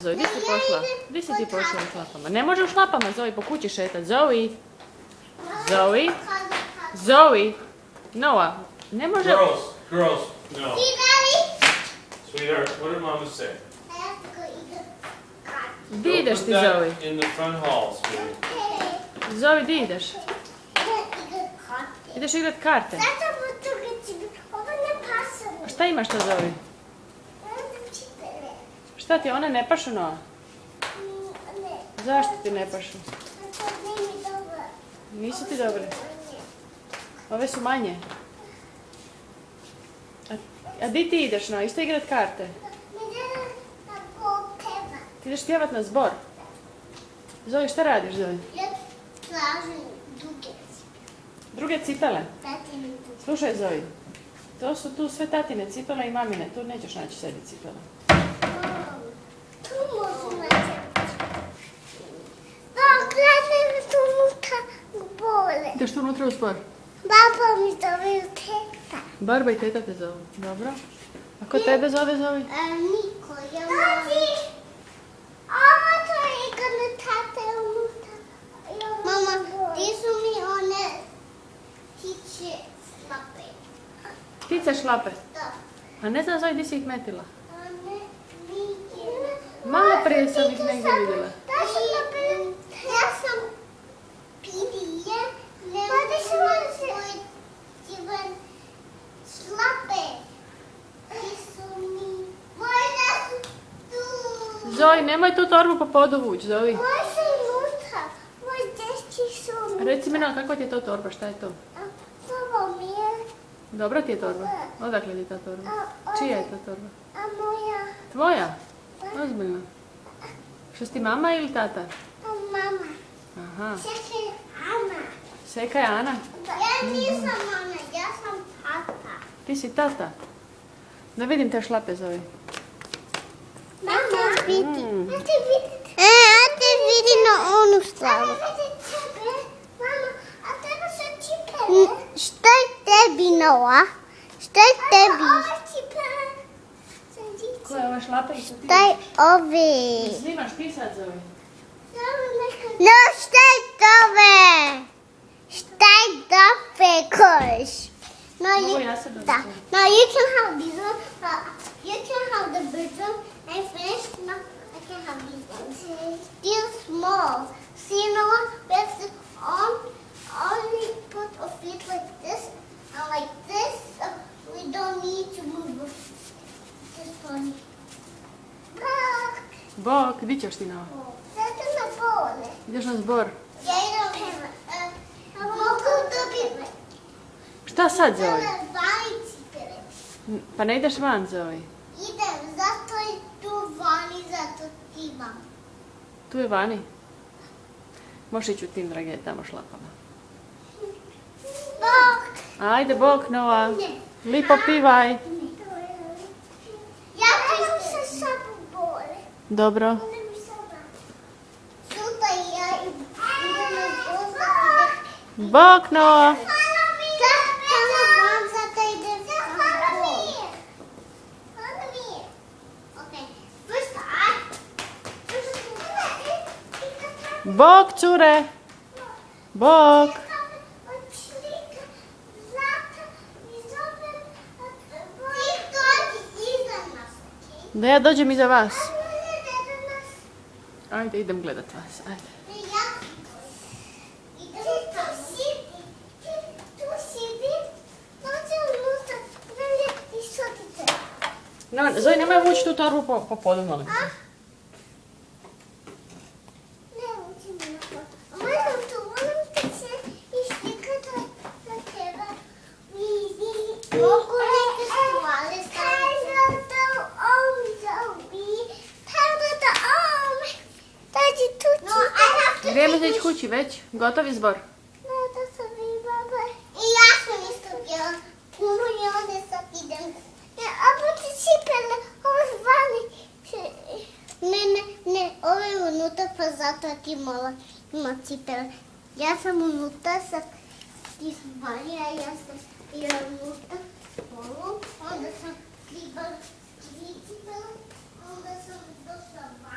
Zoe, gdje si pošla? Gdje si ti pošla u šlapama? Ne može u šlapama, Zoe, po kući šetat. Zoe? Zoe? Zoe? Noah, ne može... Girls, no. Sweetheart, what did Mama say? Di ideš ti, Put that Zoe? in the front hall, sweetie. Zoe, di ideš? Ideš igrat karte. A šta imaš to, Zoe? Šta ti, one ne pašu, Noah? Zašto ti ne pašu? Nisu ti dobre. Ove su manje. A di ti ideš, Noah? Isto igrat karte? Ti ideš pjevat na zbor? Zoe, šta radiš, Zoe? Druge cipele? Slušaj, Zoe. To su tu sve tatine cipele i mamine. Tu nećeš naći sebi cipele. Ideš tu unutra u zbor? Baba mi zove teta. Barba i teta te zovu. Dobro. A ko tebe zove, Zoe? Niko, ja Tati! Ovo to je igrane tate unutra. Mama, ti su mi one ptiče slape. Ptice šlape. Da. A ne znam, Zoe, di si ih metila? One vidjela. Malo prije sam ih negdje vidjela. Ja sam prije. Slape. Zoe, nemoj tu torbu po podu vući, Zoe. Moje su unutra. Moje dešći su unutra. Reci mi, Noah, kakva ti je to torba? Šta je to? Ovo mi je. Dobra ti je torba? Odakle ti ta torba? Čija je to torba? A moja. Tvoja? Ozbiljno. Što si ti mama ili tata? Mama. Aha. Seka je Ana. Seka je Ana? Ja nisam mama, ja sam tata. Ti si tata? Da vidim te šlape, Zoe. Mama, vidi. Ja te vidi na onu stranu. Mama, a tebe su cipele? Šta je tebi, Noah? Šta je tebi? Ko je ove šlape? Šta je ovi? Snimaš pisat, Zoe? No, šta je tove? Šta je dope koš? No, Mogu ja se da. dobiti? No, you can have these ones. You can have the big one. I finished. No, I can have these ones. They're small. See, Noah, with the only put a feet like this and like this. So we don't need to move this one. Look. Bok, di ćeš ti, Noah? That's in the bowl. Ideš na zbor. Ja idem mogu dobiti. Šta sad, Zoe? Vani cipele. Pa ne ideš van, Zoe. Idem, zato je tu vani, zato imam. Tu je vani. Možeš ići u tim dragetama šlapama. Bok. Ajde, bok, Noah. Ne. Lipo pivaj. Ja ću se sabu bole. Dobro. Ne mi sada. Sutra ja idem na goza. Bok, Noah. Bok, cure. Bok. Da ja dođem iza vas. Ajde, idem gledat vas. Ajde. No, Zoe, nemoj vući tu torbu po podu, molim te. Vrijeme za ići kući već. Gotov je zbor. I ja sam isto bila. Puno je ovdje sad idem. A poti cipele, ovo je vani. Ne, ovo je unutra, pa zato ti mala ima cipele. Ja sam unutra, sad ti su vani, a ja sam unutra. Onda sam tribala cipele, onda sam došla vani.